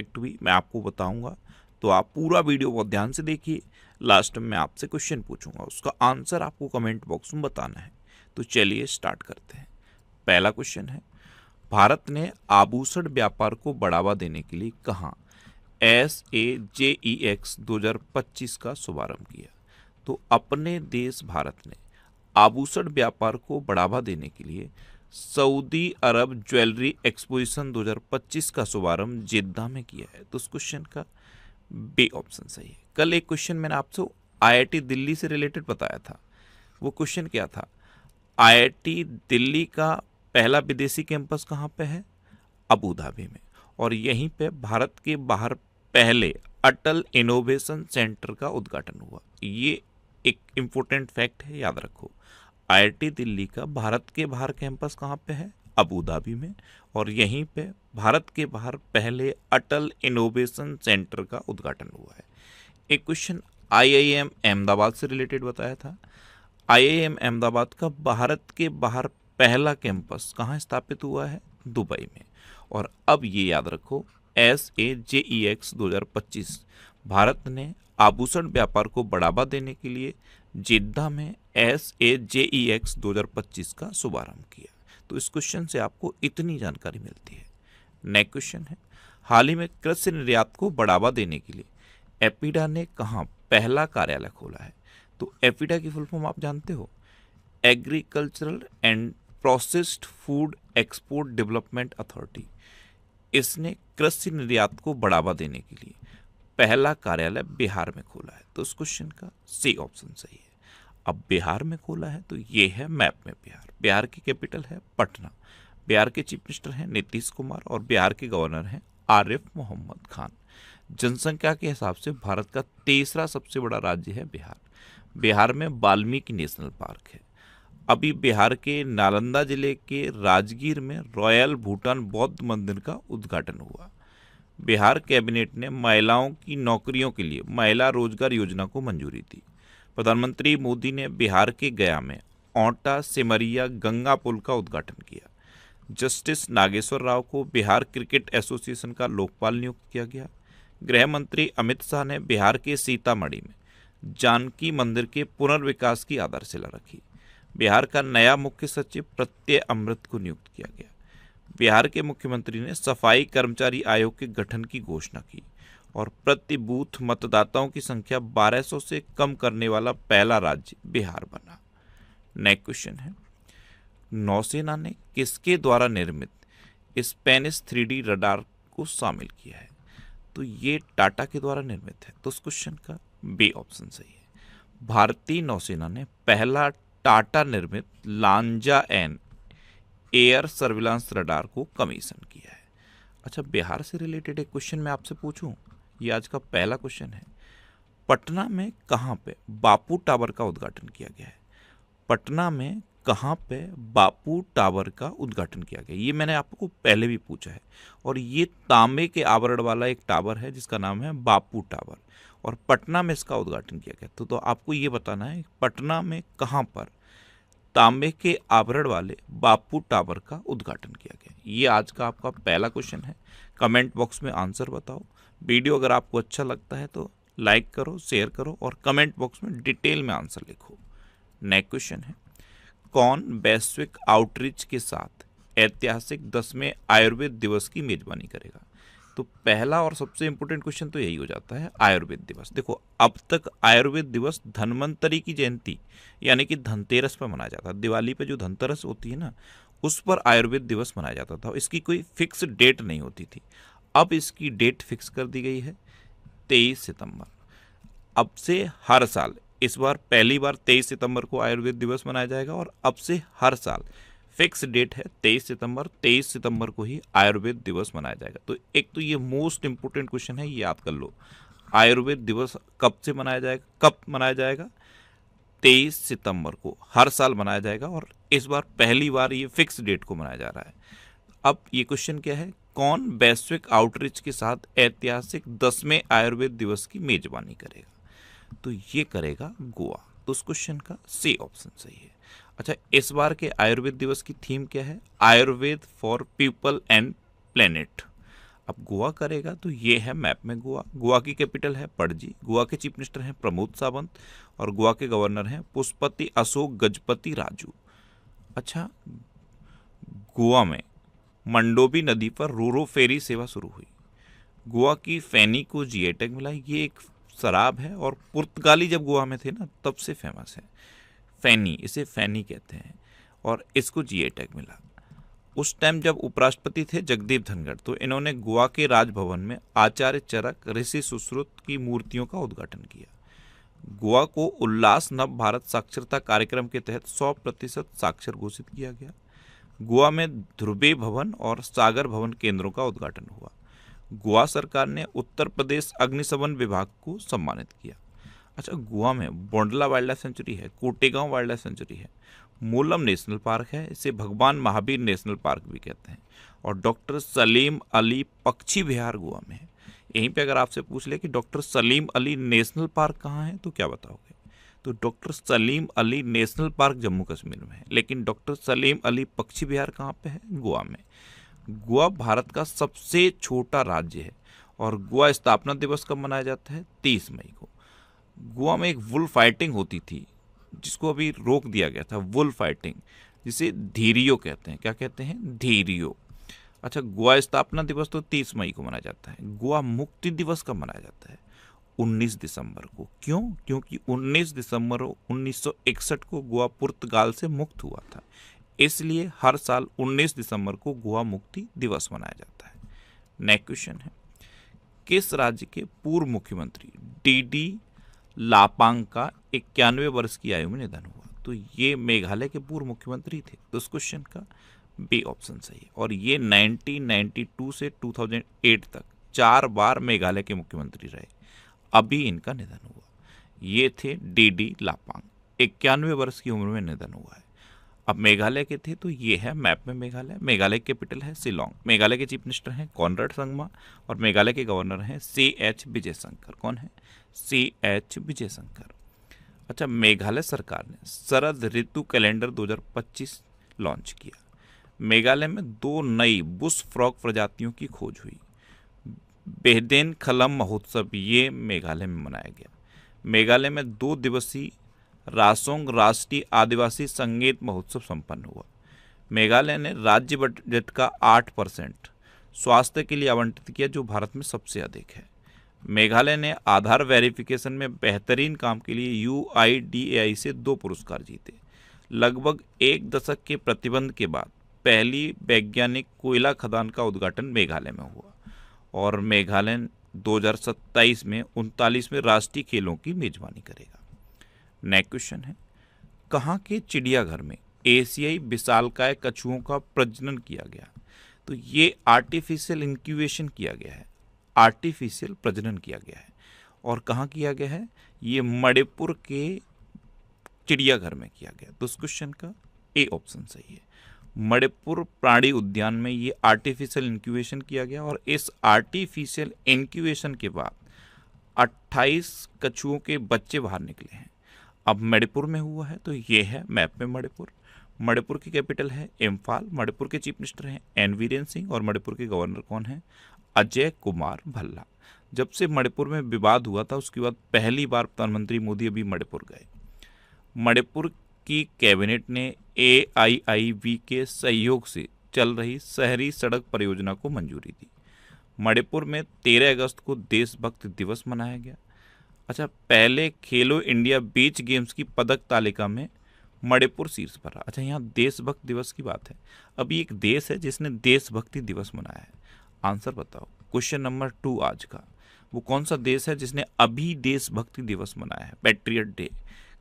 Fact भी मैं आपको बताऊंगा, तो आप पूरा वीडियो बहुत ध्यान से देखिए। लास्ट में मैं आपसे क्वेश्चन पूछूंगा, उसका आंसर आपको कमेंट बॉक्स में बताना है। तो चलिए स्टार्ट करते हैं। पहला क्वेश्चन है, भारत ने आभूषण व्यापार को बढ़ावा देने के लिए कहाँ SAJEX 2025 का शुभारंभ किया? तो अपने देश भारत ने आभूषण व्यापार को बढ़ावा देने के लिए सऊदी अरब ज्वेलरी एक्सपोजिशन 2025 का शुभारंभ जेद्दा में किया है। तो उस क्वेश्चन का बी ऑप्शन सही है। कल एक क्वेश्चन मैंने आपसे IIT दिल्ली से रिलेटेड बताया था। वो क्वेश्चन क्या था? IIT दिल्ली का पहला विदेशी कैंपस कहाँ पे है? अबू धाबी में। और यहीं पे भारत के बाहर पहले अटल इनोवेशन सेंटर का उद्घाटन हुआ। ये एक इम्पोर्टेंट फैक्ट है, याद रखो। IIT दिल्ली का भारत के बाहर कैंपस कहाँ पे है? अबू धाबी में। और यहीं पे भारत के बाहर पहले अटल इनोवेशन सेंटर का उद्घाटन हुआ है। एक क्वेश्चन IIM अहमदाबाद से रिलेटेड बताया था। IIM अहमदाबाद का भारत के बाहर पहला कैंपस कहाँ स्थापित हुआ है? दुबई में। और अब ये याद रखो, SAJEX 2025 भारत ने आभूषण व्यापार को बढ़ावा देने के लिए जेद्दा में SAJEX 2025 का शुभारंभ किया। तो इस क्वेश्चन से आपको इतनी जानकारी मिलती है। नेक्स्ट क्वेश्चन है, हाल ही में कृषि निर्यात को बढ़ावा देने के लिए एपीडा ने कहाँ पहला कार्यालय खोला है? तो एपीडा की फुल फॉर्म आप जानते हो, agricultural and processed food export development authority. इसने कृषि निर्यात को बढ़ावा देने के लिए पहला कार्यालय बिहार में खोला है। तो उस क्वेश्चन का सी ऑप्शन सही है। अब बिहार में खोला है तो ये है मैप में बिहार। बिहार की कैपिटल है पटना। बिहार के चीफ मिनिस्टर हैं नीतीश कुमार और बिहार के गवर्नर हैं आरिफ मोहम्मद खान। जनसंख्या के हिसाब से भारत का तीसरा सबसे बड़ा राज्य है बिहार। बिहार में वाल्मीकि नेशनल पार्क है। अभी बिहार के नालंदा जिले के राजगीर में रॉयल भूटान बौद्ध मंदिर का उद्घाटन हुआ। बिहार कैबिनेट ने महिलाओं की नौकरियों के लिए महिला रोजगार योजना को मंजूरी दी। प्रधानमंत्री मोदी ने बिहार के गया में औंटा सिमरिया गंगा पुल का उद्घाटन किया। जस्टिस नागेश्वर राव को बिहार क्रिकेट एसोसिएशन का लोकपाल नियुक्त किया गया। गृह मंत्री अमित शाह ने बिहार के सीतामढ़ी में जानकी मंदिर के पुनर्विकास की आधारशिला रखी। बिहार का नया मुख्य सचिव प्रत्यय अमृत को नियुक्त किया गया। बिहार के मुख्यमंत्री ने सफाई कर्मचारी आयोग के गठन की घोषणा की और प्रति बूथ मतदाताओं की संख्या 1200 से कम करने वाला पहला राज्य बिहार बना। नेक्स्ट क्वेश्चन है, नौसेना ने किसके द्वारा निर्मित स्पेनिश 3D रडार को शामिल किया है? तो ये टाटा के द्वारा निर्मित है। तो उस क्वेश्चन का बी ऑप्शन सही है। भारतीय नौसेना ने पहला टाटा निर्मित Lanza N air surveillance radar को कमीशन किया है। अच्छा, बिहार से रिलेटेड एक क्वेश्चन मैं आपसे पूछूं, ये आज का पहला क्वेश्चन है। पटना में कहाँ पे बापू टावर का उद्घाटन किया गया है? पटना में कहाँ पे बापू टावर का उद्घाटन किया गया? ये मैंने आपको पहले भी पूछा है। और ये तांबे के आवरण वाला एक टावर है जिसका नाम है बापू टावर, और पटना में इसका उद्घाटन किया गया। तो आपको ये बताना है पटना में कहाँ पर तांबे के आवरण वाले बापू टावर का उद्घाटन किया गया। ये आज का आपका पहला क्वेश्चन है। कमेंट बॉक्स में आंसर बताओ। वीडियो अगर आपको अच्छा लगता है तो लाइक करो, शेयर करो और कमेंट बॉक्स में डिटेल में आंसर लिखो। नेक्स्ट क्वेश्चन है, कौन वैश्विक आउटरीच के साथ ऐतिहासिक 10वें आयुर्वेद दिवस की मेजबानी करेगा? तो पहला और सबसे इंपॉर्टेंट क्वेश्चन तो यही हो जाता है, आयुर्वेद दिवस। देखो, अब तक आयुर्वेद दिवस धन्वंतरी की जयंती यानी कि धनतेरस पर मनाया जाता है। दिवाली पे जो धनतेरस होती है ना, उस पर आयुर्वेद दिवस मनाया जाता था। इसकी कोई फिक्स डेट नहीं होती थी। अब इसकी डेट फिक्स कर दी गई है 23 सितंबर। अब से हर साल, इस बार पहली बार 23 सितंबर को आयुर्वेद दिवस मनाया जाएगा और अब से हर साल फिक्स डेट है 23 सितंबर। 23 सितंबर को ही आयुर्वेद दिवस मनाया जाएगा। तो एक तो ये मोस्ट इंपोर्टेंट क्वेश्चन है, ये याद कर लो। आयुर्वेद दिवस कब से मनाया जाएगा, कब मनाया जाएगा? 23 सितंबर को हर साल मनाया जाएगा और इस बार पहली बार ये फिक्स डेट को मनाया जा रहा है। अब ये क्वेश्चन क्या है, कौन वैश्विक आउटरीच के साथ ऐतिहासिक 10वें आयुर्वेद दिवस की मेजबानी करेगा? तो ये करेगा गोवा। तो उस क्वेश्चन का सी ऑप्शन सही है। अच्छा, इस बार के आयुर्वेद दिवस की थीम क्या है? Ayurveda for people and planet. अब गोवा करेगा तो ये है मैप में गोवा। गोवा की कैपिटल है पणजी। गोवा के चीफ मिनिस्टर हैं प्रमोद सावंत और गोवा के गवर्नर हैं पुष्पति अशोक गजपति राजू। अच्छा, गोवा में मंडोवी नदी पर रोरो फेरी सेवा शुरू हुई। गोवा की फैनी को जीआई टैग मिला। ये एक शराब है और पुर्तगाली जब गोवा में थे ना तब से फेमस है। फैनी, इसे फैनी कहते हैं और इसको जीआई टैग मिला। उस टाइम जब उपराष्ट्रपति थे जगदीप धनखड़ तो इन्होंने गोवा के राजभवन में आचार्य चरक ऋषि सुश्रुत की मूर्तियों का उद्घाटन किया। गोवा को उल्लास नव भारत साक्षरता कार्यक्रम के तहत 100% साक्षर घोषित किया गया। गोवा में ध्रुवे भवन और सागर भवन केंद्रों का उद्घाटन हुआ। गोवा सरकार ने उत्तर प्रदेश अग्निशमन विभाग को सम्मानित किया। अच्छा, गोवा में बोंडला वाइल्ड लाइफ सेंचुरी है, कोटेगांव वाइल्ड लाइफ सेंचुरी है, मोलम नेशनल पार्क है, इसे भगवान महावीर नेशनल पार्क भी कहते हैं, और डॉक्टर सलीम अली पक्षी विहार गोवा में है। यहीं पे अगर आपसे पूछ ले कि doctor Salim Ali national park कहाँ है तो क्या बताओगे? तो doctor Salim Ali national park Jammu Kashmir में है, लेकिन डॉक्टर सलीम अली पक्षी विहार कहाँ पे है? गोवा में। गोवा भारत का सबसे छोटा राज्य है और गोवा स्थापना दिवस कब मनाया जाता है? 30 मई को। गोवा में एक वुल फाइटिंग होती थी जिसको अभी रोक दिया गया था, वुल फाइटिंग, जिसे धीरियो कहते हैं। क्या कहते हैं? धीरियो। अच्छा, गोवा स्थापना दिवस तो 30 मई को मनाया जाता है। गोवा मुक्ति दिवस कब मनाया जाता है? 19 दिसंबर को। क्यों? क्योंकि 19 दिसंबर 1961 को गोवा पुर्तगाल से मुक्त हुआ था, इसलिए हर साल 19 दिसंबर को गोवा मुक्ति दिवस मनाया जाता है। नेक्स्ट क्वेश्चन है, किस राज्य के पूर्व मुख्यमंत्री डीडी लापांग का 91 वर्ष की आयु में निधन हुआ? तो ये मेघालय के पूर्व मुख्यमंत्री थे। तो इस क्वेश्चन का बी ऑप्शन सही है। और ये 1992 से 2008 तक 4 बार मेघालय के मुख्यमंत्री रहे। अभी इनका निधन हुआ। ये थे डीडी लापांग, 91 वर्ष की उम्र में निधन हुआ है। अब मेघालय के थे तो ये है मैप में मेघालय। मेघालय की कैपिटल है शिलोंग। मेघालय के चीफ मिनिस्टर हैं कॉनराड संगमा और मेघालय के गवर्नर हैं CH विजयशंकर। कौन है? CH विजयशंकर। अच्छा, मेघालय सरकार ने शरद ऋतु कैलेंडर 2025 लॉन्च किया। मेघालय में 2 नई बुश फ्रॉग प्रजातियों की खोज हुई। बेहदेन खलम महोत्सव ये मेघालय में मनाया गया। मेघालय में 2 दिवसीय रासोंग राष्ट्रीय आदिवासी संगीत महोत्सव संपन्न हुआ। मेघालय ने राज्य बजट का 8% स्वास्थ्य के लिए आवंटित किया, जो भारत में सबसे अधिक है। मेघालय ने आधार वेरिफिकेशन में बेहतरीन काम के लिए UIDAI से 2 पुरस्कार जीते। लगभग 1 दशक के प्रतिबंध के बाद पहली वैज्ञानिक कोयला खदान का उद्घाटन मेघालय में हुआ और मेघालय 2027 में 39वें राष्ट्रीय खेलों की मेजबानी करेगा। नेक्स्ट क्वेश्चन है, कहाँ के चिड़ियाघर में एशियाई विशालकाय कछुओं का प्रजनन किया गया? तो ये आर्टिफिशियल इंक्यूबेशन किया गया है, आर्टिफिशियल प्रजनन किया गया है। और कहाँ किया गया है? ये मणिपुर के चिड़ियाघर में किया गया। तो इस क्वेश्चन का ए ऑप्शन सही है। मणिपुर प्राणी उद्यान में ये आर्टिफिशियल इंक्यूबेशन किया गया और इस आर्टिफिशियल इंक्यूबेशन के बाद 28 कछुओं के बच्चे बाहर निकले हैं। अब मणिपुर में हुआ है तो ये है मैप में मणिपुर। मणिपुर की कैपिटल है इम्फाल। मणिपुर के चीफ मिनिस्टर हैं एन वीरेन सिंह और मणिपुर के गवर्नर कौन है? अजय कुमार भल्ला। जब से मणिपुर में विवाद हुआ था उसके बाद पहली बार प्रधानमंत्री मोदी अभी मणिपुर गए। मणिपुर की कैबिनेट ने AIIB के सहयोग से चल रही शहरी सड़क परियोजना को मंजूरी दी। मणिपुर में 13 अगस्त को देशभक्त दिवस मनाया गया। अच्छा, पहले खेलो इंडिया बीच गेम्स की पदक तालिका में मणिपुर शीर्ष पर रहा। अच्छा, यहाँ देशभक्त दिवस की बात है। अभी एक देश है जिसने देशभक्ति दिवस मनाया है। आंसर बताओ। क्वेश्चन नंबर 2 आज का, वो कौन सा देश है जिसने अभी देशभक्ति दिवस मनाया है, पैट्रियट डे?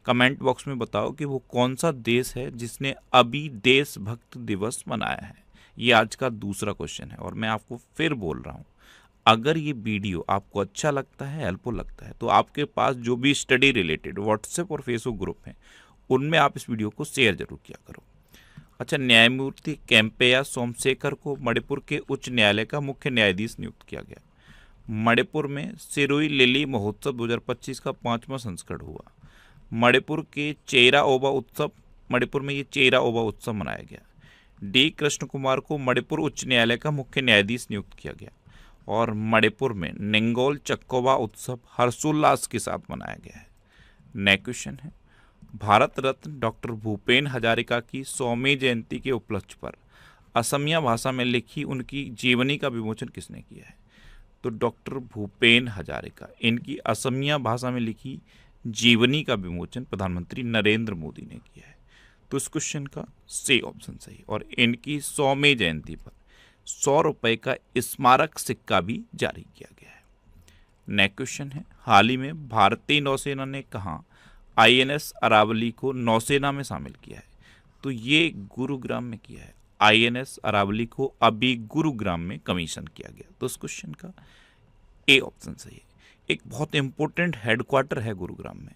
कमेंट बॉक्स में बताओ कि वो कौन सा देश है जिसने अभी देशभक्त दिवस मनाया है। ये आज का दूसरा क्वेश्चन है और मैं आपको फिर बोल रहा हूँ, अगर ये वीडियो आपको अच्छा लगता है, हेल्पफुल लगता है, तो आपके पास जो भी स्टडी रिलेटेड व्हाट्सएप और फेसबुक ग्रुप हैं उनमें आप इस वीडियो को शेयर जरूर किया करो। अच्छा, न्यायमूर्ति कैंपेया सोमशेखर को मणिपुर के उच्च न्यायालय का मुख्य न्यायाधीश नियुक्त किया गया। मणिपुर में सिरोई लिली महोत्सव 2025 का 5वां संस्करण हुआ। मणिपुर के चेरा ओबा उत्सव, मणिपुर में ये चेरा ओबा उत्सव मनाया गया। D कृष्ण कुमार को मणिपुर उच्च न्यायालय का मुख्य न्यायाधीश नियुक्त किया गया। और मणिपुर में निंगोल चक्कोबा उत्सव हर्षोल्लास के साथ मनाया गया है। नेक्स्ट क्वेश्चन है, भारत रत्न डॉक्टर भूपेन हजारिका की 100वीं जयंती के उपलक्ष्य पर असमिया भाषा में लिखी उनकी जीवनी का विमोचन किसने किया है? तो डॉक्टर भूपेन हजारिका, इनकी असमिया भाषा में लिखी जीवनी का विमोचन प्रधानमंत्री नरेंद्र मोदी ने किया है। तो इस क्वेश्चन का सी ऑप्शन सही। और इनकी 100वीं जयंती पर 100 रुपए का स्मारक सिक्का भी जारी किया गया है। नेक्स्ट क्वेश्चन है, हाल ही में भारतीय नौसेना ने कहाँ INS अरावली को नौसेना में शामिल किया है? तो ये गुरुग्राम में किया है। INS अरावली को अभी गुरुग्राम में कमीशन किया गया। तो इस क्वेश्चन का ए ऑप्शन सही है। एक बहुत इंपॉर्टेंट हेडक्वार्टर है गुरुग्राम में,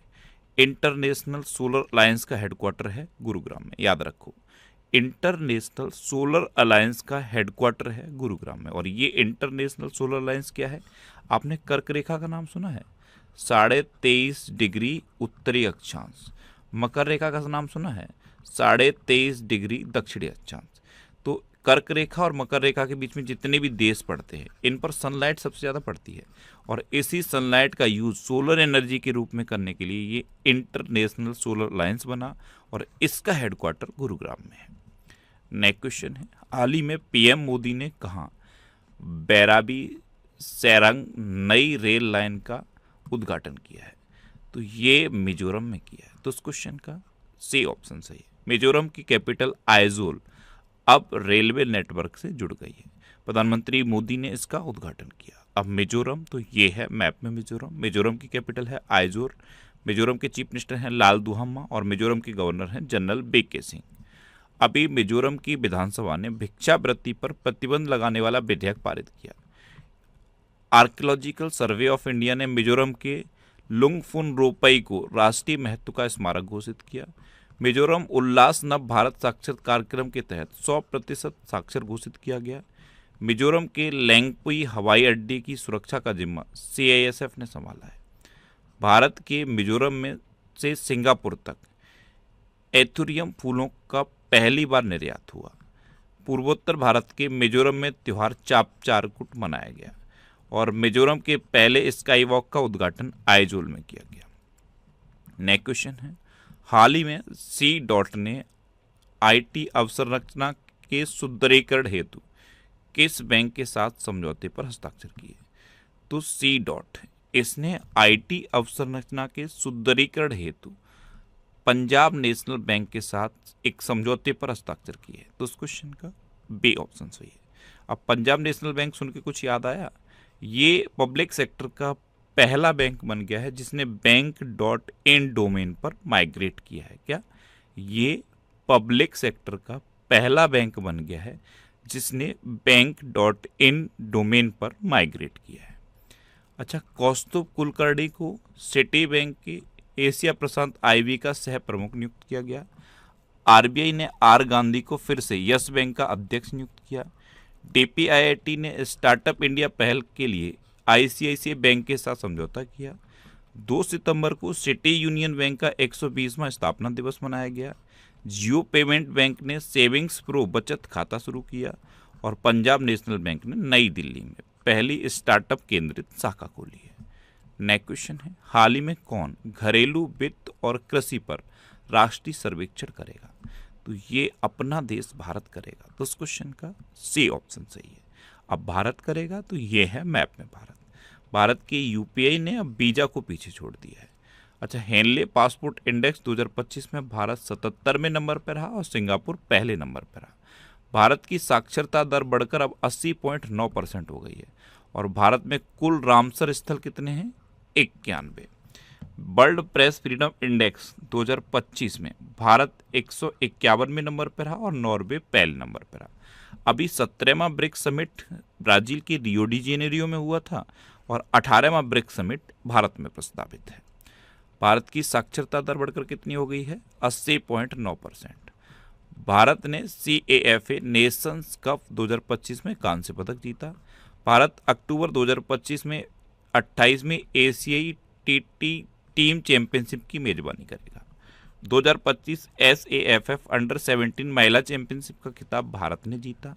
इंटरनेशनल सोलर अलायंस का हेडक्वार्टर है गुरुग्राम में, याद रखो। इंटरनेशनल सोलर अलायंस का हेडक्वार्टर है गुरुग्राम में। और ये इंटरनेशनल सोलर अलायंस क्या है? आपने कर्क रेखा का नाम सुना है? 23.5 डिग्री उत्तरी अक्षांश। मकर रेखा का नाम सुना है? 23.5 डिग्री दक्षिणी अक्षांश। तो कर्क रेखा और मकर रेखा के बीच में जितने भी देश पड़ते हैं, इन पर सनलाइट सबसे ज़्यादा पड़ती है। और इसी सनलाइट का यूज सोलर एनर्जी के रूप में करने के लिए ये इंटरनेशनल सोलर अलायंस बना और इसका हेडक्वार्टर गुरुग्राम में है। नेक्स्ट क्वेश्चन है, हाल ही में PM मोदी ने कहा बैराबी सेरंग नई रेल लाइन का उद्घाटन किया है? तो ये मिजोरम में किया है। तो इस क्वेश्चन का सी ऑप्शन सही है। मिजोरम की कैपिटल आइजोल अब रेलवे नेटवर्क से जुड़ गई है। प्रधानमंत्री मोदी ने इसका उद्घाटन किया। अब मिजोरम, तो ये है मैप में मिजोरम। मिजोरम की कैपिटल है आइजोल। मिजोरम के चीफ मिनिस्टर हैं लाल दुहम्मा और मिजोरम के गवर्नर हैं जनरल BK सिंह। अभी मिजोरम की विधानसभा ने भिक्षावृत्ति पर प्रतिबंध लगाने वाला विधेयक पारित किया। आर्कियोलॉजिकल सर्वे ऑफ इंडिया ने मिजोरम के लुंगफुन रोपई को राष्ट्रीय महत्व का स्मारक घोषित किया। मिजोरम उल्लास नव भारत साक्षर कार्यक्रम के तहत 100% साक्षर घोषित किया गया। मिजोरम के लेंगपुई हवाई अड्डे की सुरक्षा का जिम्मा CISF ने संभाला है। भारत के मिजोरम में से सिंगापुर तक एथुरियम फूलों का पहली बार निर्यात हुआ। पूर्वोत्तर भारत के मिजोरम में त्योहार चापचारकुट मनाया गया और मिजोरम के पहले स्काई वॉक का उद्घाटन आइजोल में किया गया। नेक्स्ट क्वेश्चन है, हाल ही में C. ने IT अवसंरचना के सुदृढ़ीकरण हेतु किस बैंक के साथ समझौते पर हस्ताक्षर किए? तो C. इसने IT अवसंरचना के सुदृढ़ीकरण हेतु पंजाब नेशनल बैंक के साथ एक समझौते पर हस्ताक्षर किए। तो उस क्वेश्चन का बी ऑप्शन सही है। अब पंजाब नेशनल बैंक सुन के कुछ याद आया? ये पब्लिक सेक्टर का पहला बैंक बन गया है जिसने बैंक.इन डोमेन पर माइग्रेट किया है। क्या ये पब्लिक सेक्टर का पहला बैंक बन गया है जिसने बैंक.इन डोमेन पर माइग्रेट किया है? अच्छा, कौस्तुभ कुलकर्णी को सिटी बैंक के एशिया प्रशांत IB का सह प्रमुख नियुक्त किया गया। RBI ने R. गांधी को फिर से यस बैंक का अध्यक्ष नियुक्त किया। DPIIT ने स्टार्टअप इंडिया पहल के लिए ICICI बैंक के साथ समझौता किया। 2 सितंबर को सिटी यूनियन बैंक का 120वां स्थापना दिवस मनाया गया। जियो पेमेंट बैंक ने सेविंग्स प्रो बचत खाता शुरू किया और पंजाब नेशनल बैंक ने नई दिल्ली में पहली स्टार्टअप केंद्रित शाखा खोली है। नेक्स्ट क्वेश्चन है, हाल ही में कौन घरेलू वित्त और कृषि पर राष्ट्रीय सर्वेक्षण करेगा? तो ये अपना देश भारत करेगा। तो इस क्वेश्चन का सी ऑप्शन सही है। अब भारत करेगा तो ये है मैप में भारत। भारत के UPI ने अब वीजा को पीछे छोड़ दिया है। अच्छा, हेनले पासपोर्ट इंडेक्स 2025 में भारत 77वें नंबर पर रहा और सिंगापुर पहले नंबर पर रहा। भारत की साक्षरता दर बढ़कर अब 80.9% हो गई है और भारत में कुल रामसर स्थल कितने हैं? 91। वर्ल्ड प्रेस फ्रीडम इंडेक्स 2025 में भारत 151वें नंबर पर रहा और नॉर्वे पहले नंबर पर रहा। अभी 17वां ब्रिक्स समिट ब्राजील के रियो डी जेनेरियो में हुआ था और 18वां ब्रिक्स समिट भारत में प्रस्तावित है। भारत की साक्षरता दर बढ़कर कितनी हो गई है? 80.9%। भारत ने CAFA नेशंस कप 2025 में कांस्य पदक जीता। भारत अक्टूबर 2025 में 28वें एशियाई टीम चैंपियनशिप की मेजबानी करेगा। 2025 SAFF अंडर 17 महिला चैंपियनशिप का खिताब भारत ने जीता।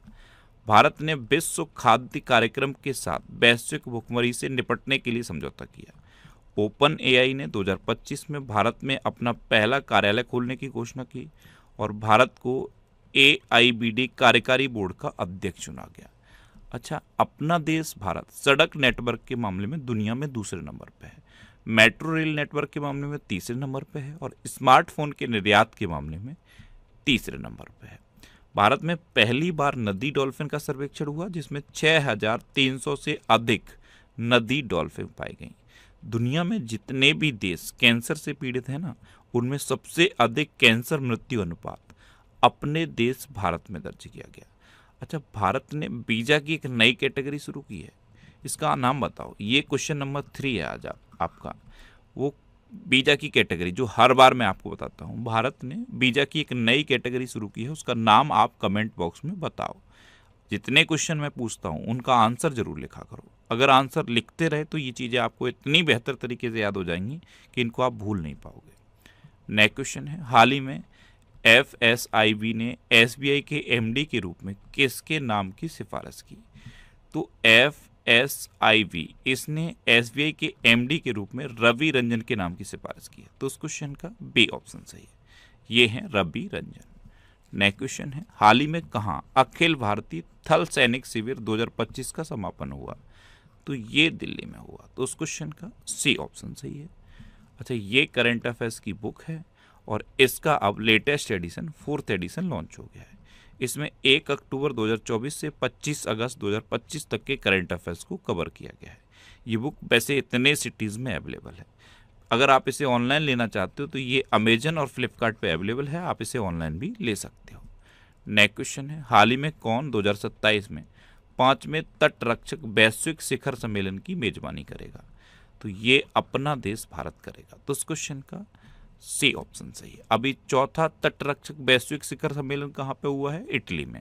भारत ने विश्व खाद्य कार्यक्रम के साथ वैश्विक भुखमरी से निपटने के लिए समझौता किया। ओपन एआई ने 2025 में भारत में अपना पहला कार्यालय खोलने की घोषणा की और भारत को AIBD कार्यकारी बोर्ड का अध्यक्ष चुना गया। अच्छा, अपना देश भारत सड़क नेटवर्क के मामले में दुनिया में दूसरे नंबर पे है, मेट्रो रेल नेटवर्क के मामले में तीसरे नंबर पे है और स्मार्टफोन के निर्यात के मामले में तीसरे नंबर पे है। भारत में पहली बार नदी डॉल्फिन का सर्वेक्षण हुआ जिसमें 6300 से अधिक नदी डॉल्फिन पाई गई। दुनिया में जितने भी देश कैंसर से पीड़ित हैं ना, उनमें सबसे अधिक कैंसर मृत्यु अनुपात अपने देश भारत में दर्ज किया गया। अच्छा, भारत ने वीजा की एक नई कैटेगरी शुरू की है, इसका नाम बताओ। ये क्वेश्चन नंबर 3 है आज आपका। वो वीजा की कैटेगरी जो हर बार मैं आपको बताता हूँ, भारत ने वीजा की एक नई कैटेगरी शुरू की है, उसका नाम आप कमेंट बॉक्स में बताओ। जितने क्वेश्चन मैं पूछता हूँ उनका आंसर जरूर लिखा करो। अगर आंसर लिखते रहे तो ये चीज़ें आपको इतनी बेहतर तरीके से याद हो जाएंगी कि इनको आप भूल नहीं पाओगे। नेक्स्ट क्वेश्चन है, हाल ही में FSIB ने SBI के MD के रूप में किसके नाम की सिफारिश की? तो FSIB इसने SBI के MD के रूप में रवि रंजन के नाम की सिफारिश की है, तो उस क्वेश्चन का बी ऑप्शन सही है। ये है रवि रंजन। नेक्स्ट क्वेश्चन है, हाल ही में कहाँ अखिल भारतीय थल सैनिक शिविर 2025 का समापन हुआ? तो ये दिल्ली में हुआ, तो उस क्वेश्चन का सी ऑप्शन सही है। अच्छा, ये करंट अफेयर्स की बुक है और इसका अब latest edition 4th edition launch हो गया है। इसमें 1 अक्टूबर 2024 से 25 अगस्त 2025 तक के करंट अफेयर्स को कवर किया गया है। ये बुक वैसे इतने सिटीज़ में अवेलेबल है। अगर आप इसे ऑनलाइन लेना चाहते हो तो ये अमेजन और फ्लिपकार्ट पे अवेलेबल है, आप इसे ऑनलाइन भी ले सकते हो। नेक्स्ट क्वेश्चन है, हाल ही में कौन 2027 में 5वें तटरक्षक वैश्विक शिखर सम्मेलन की मेजबानी करेगा? तो ये अपना देश भारत करेगा, तो उस क्वेश्चन का सी ऑप्शन सही है। अभी चौथा तटरक्षक वैश्विक शिखर सम्मेलन कहाँ पे हुआ है? इटली में।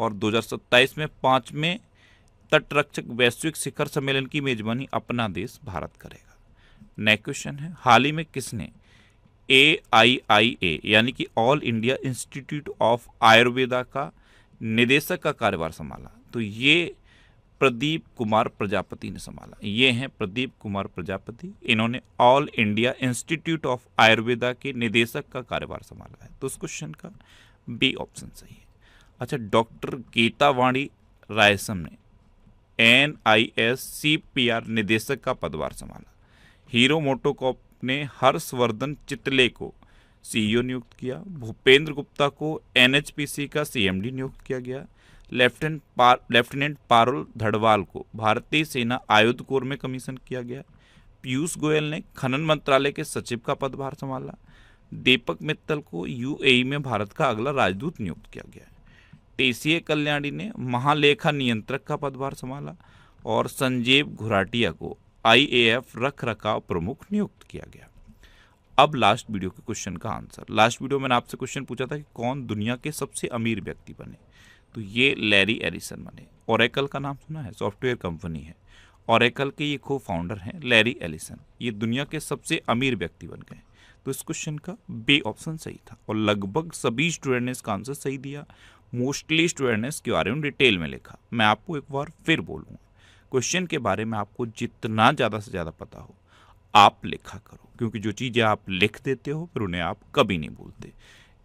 और 2027 में 5वें तटरक्षक वैश्विक शिखर सम्मेलन की मेजबानी अपना देश भारत करेगा। नेक्स्ट क्वेश्चन है, हाल ही में किसने AIIA यानी कि all India institute of Ayurveda का निदेशक का कार्यभार संभाला? तो ये प्रदीप कुमार प्रजापति ने संभाला। ये हैं प्रदीप कुमार प्रजापति, इन्होंने all India institute of Ayurveda के निदेशक का कार्यभार संभाला है, तो उस क्वेश्चन का बी ऑप्शन सही है। अच्छा, डॉक्टर गीतावाणी रायसम ने NIS CPR निदेशक का पदभार संभाला। हीरो मोटोकॉर्प ने हर्षवर्धन चितले को CEO नियुक्त किया। भूपेंद्र गुप्ता को NHPC का CMD नियुक्त किया गया। लेफ्टिनेंट पारुल धड़वाल को भारतीय सेना आयुध कोर में कमीशन किया गया। पीयूष गोयल ने खनन मंत्रालय के सचिव का पदभार संभाला। दीपक मित्तल को UAE में भारत का अगला राजदूत नियुक्त किया गया। TCA कल्याणी ने महालेखा नियंत्रक का पदभार संभाला और संजीव घुराटिया को IAF रख रखाव प्रमुख नियुक्त किया गया। अब लास्ट वीडियो के क्वेश्चन का आंसर। लास्ट वीडियो मैंने आपसे क्वेश्चन पूछा था कि कौन दुनिया के सबसे अमीर व्यक्ति बने, तो ये लैरी एलिसन बने। ओरेकल का नाम सुना है, सॉफ्टवेयर कंपनी है। ओरेकल के ये को फाउंडर हैं लैरी एलिसन, ये दुनिया के सबसे अमीर व्यक्ति बन गए, तो इस क्वेश्चन का बी ऑप्शन सही था। और लगभग सभी स्टूडेंट ने इसका आंसर सही दिया। मोस्टली स्टूडेंट ने इसके बारे में डिटेल में लिखा। मैं आपको एक बार फिर बोलूँगा, क्वेश्चन के बारे में आपको जितना ज़्यादा से ज़्यादा पता हो आप लिखा करो, क्योंकि जो चीज़ें आप लिख देते हो फिर उन्हें आप कभी नहीं भूलते।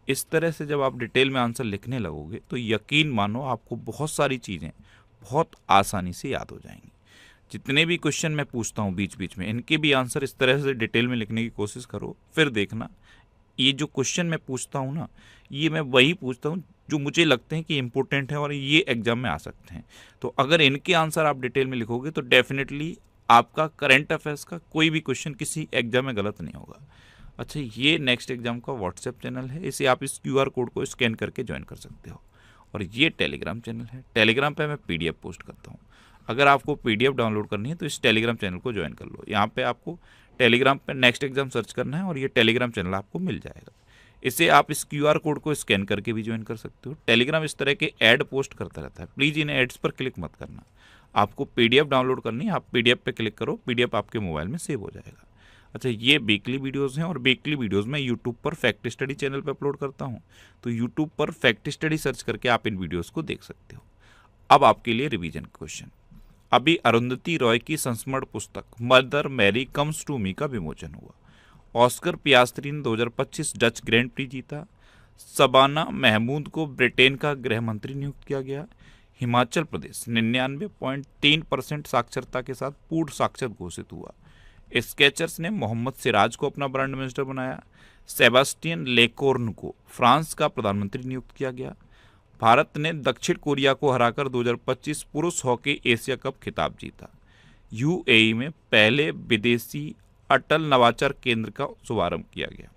इस तरह से जब आप डिटेल में आंसर लिखने लगोगे तो यकीन मानो आपको बहुत सारी चीज़ें बहुत आसानी से याद हो जाएंगी। जितने भी क्वेश्चन मैं पूछता हूँ बीच बीच में, इनके भी आंसर इस तरह से डिटेल में लिखने की कोशिश करो, फिर देखना ये जो क्वेश्चन मैं पूछता हूँ ना, ये मैं वही पूछता हूँ जो मुझे लगते हैं कि इम्पोर्टेंट है और ये एग्जाम में आ सकते हैं। तो अगर इनके आंसर आप डिटेल में लिखोगे तो डेफिनेटली आपका करंट अफेयर्स का कोई भी क्वेश्चन किसी एग्जाम में गलत नहीं होगा। अच्छा, ये नेक्स्ट एग्जाम का व्हाट्सएप चैनल है, इसे आप इस QR कोड को स्कैन करके ज्वाइन कर सकते हो। और ये टेलीग्राम चैनल है, टेलीग्राम पे मैं PDF पोस्ट करता हूँ। अगर आपको PDF डाउनलोड करनी है तो इस टेलीग्राम चैनल को ज्वाइन कर लो। यहाँ पे आपको टेलीग्राम पे नेक्स्ट एग्जाम सर्च करना है और ये टेलीग्राम चैनल आपको मिल जाएगा। इसे आप इस QR कोड को स्कैन करके भी ज्वाइन कर सकते हो। टेलीग्राम इस तरह के ऐड पोस्ट करता रहता है, प्लीज़ इन एड्स पर क्लिक मत करना। आपको PDF डाउनलोड करनी है, आप PDF पे क्लिक करो, PDF आपके मोबाइल में सेव हो जाएगा। अच्छा, ये वीकली वीडियोस हैं और वीकली वीडियोस मैं यूट्यूब पर फैक्ट स्टडी चैनल पर अपलोड करता हूँ, तो यूट्यूब पर फैक्ट स्टडी सर्च करके आप इन वीडियोस को देख सकते हो। अब आपके लिए रिवीजन क्वेश्चन। अभी अरुंधति रॉय की संस्मरण पुस्तक Mother Mary Comes to Me का विमोचन हुआ। ऑस्कर पियास्त्री ने 2025 डच ग्रैंड प्री जीता। शबाना महमूद को ब्रिटेन का गृह मंत्री नियुक्त किया गया। हिमाचल प्रदेश 99.3% साक्षरता के साथ पूर्ण साक्षर घोषित हुआ। स्केचर्स ने मोहम्मद सिराज को अपना ब्रांड एम्बेसडर बनाया। सेबास्टियन लेकोर्न को फ्रांस का प्रधानमंत्री नियुक्त किया गया। भारत ने दक्षिण कोरिया को हराकर 2025 पुरुष हॉकी एशिया कप खिताब जीता। यूएई में पहले विदेशी अटल नवाचार केंद्र का शुभारंभ किया गया।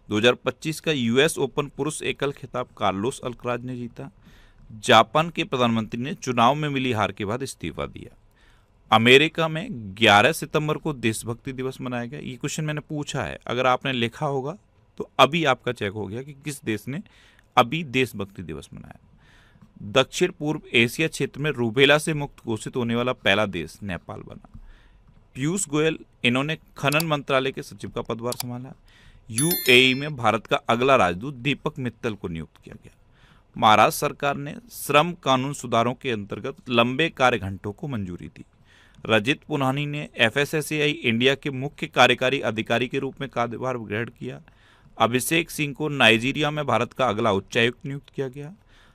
2025 का यूएस ओपन पुरुष एकल खिताब कार्लोस अल्कराज ने जीता। जापान के प्रधानमंत्री ने चुनाव में मिली हार के बाद इस्तीफा दिया। अमेरिका में 11 सितंबर को देशभक्ति दिवस मनाया गया। ये क्वेश्चन मैंने पूछा है, अगर आपने लिखा होगा तो अभी आपका चेक हो गया कि किस देश ने अभी देशभक्ति दिवस मनाया। दक्षिण पूर्व एशिया क्षेत्र में रूबेला से मुक्त घोषित होने वाला पहला देश नेपाल बना। पीयूष गोयल इन्होंने खनन मंत्रालय के सचिव का पदभार संभाला। यूएई में भारत का अगला राजदूत दीपक मित्तल को नियुक्त किया गया। महाराष्ट्र सरकार ने श्रम कानून सुधारों के अंतर्गत लंबे कार्य घंटों को मंजूरी दी। रजित पुनानी ने एफएसएसएआई इंडिया के मुख्य कार्यकारी अधिकारी के रूप में कार्यभार ग्रहण किया। अभिषेक सिंह को नाइजीरिया में भारत का अगला उच्चायुक्त नियुक्त किया गया।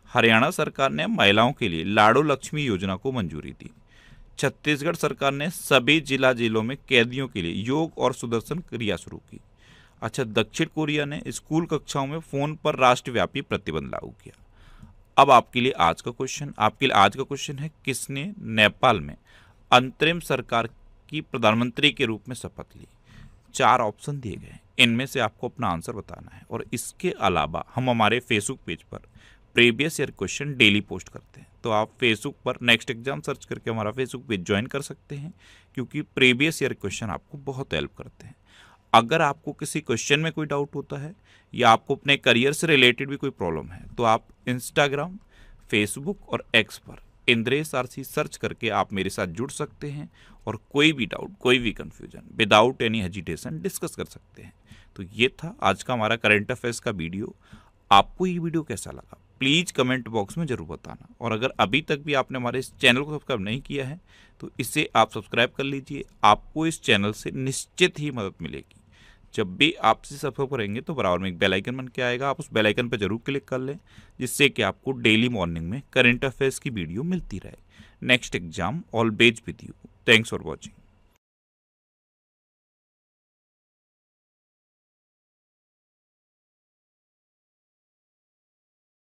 हरियाणा सरकार ने महिलाओं के लिए लाडो लक्ष्मी योजना को मंजूरी दी। छत्तीसगढ़ सरकार ने सभी जिला जेलों में कैदियों के लिए योग और सुदर्शन क्रिया शुरू की। अच्छा, दक्षिण कोरिया ने स्कूल कक्षाओं में फोन पर राष्ट्रव्यापी प्रतिबंध लागू किया। अब आपके लिए आज का क्वेश्चन है, किसने नेपाल में अंतरिम सरकार की प्रधानमंत्री के रूप में शपथ ली? 4 ऑप्शन दिए गए, इनमें से आपको अपना आंसर बताना है। और इसके अलावा हम हमारे फेसबुक पेज पर previous year question daily post करते हैं, तो आप फेसबुक पर नेक्स्ट एग्जाम सर्च करके हमारा फेसबुक पेज ज्वाइन कर सकते हैं, क्योंकि प्रीवियस ईयर क्वेश्चन आपको बहुत हेल्प करते हैं। अगर आपको किसी क्वेश्चन में कोई डाउट होता है या आपको अपने करियर से रिलेटेड भी कोई प्रॉब्लम है, तो आप इंस्टाग्राम, फेसबुक और एक्स पर इंद्रेश आरसी सर्च करके आप मेरे साथ जुड़ सकते हैं और कोई भी डाउट, कोई भी confusion without any hesitation discuss कर सकते हैं। तो ये था आज का हमारा करंट अफेयर्स का वीडियो। आपको ये वीडियो कैसा लगा प्लीज़ कमेंट बॉक्स में ज़रूर बताना। और अगर अभी तक भी आपने हमारे इस चैनल को सब्सक्राइब नहीं किया है तो इसे आप सब्सक्राइब कर लीजिए। आपको इस चैनल से निश्चित ही मदद मिलेगी। जब भी आप इसे सब्सक्राइब करेंगे तो बराबर में एक बेल आइकन बन के आएगा, आप उस बेल आइकन पर जरूर क्लिक कर लें, जिससे कि आपको डेली मॉर्निंग में करंट अफेयर्स की वीडियो मिलती रहे। Next exam always with you. Thanks for watching.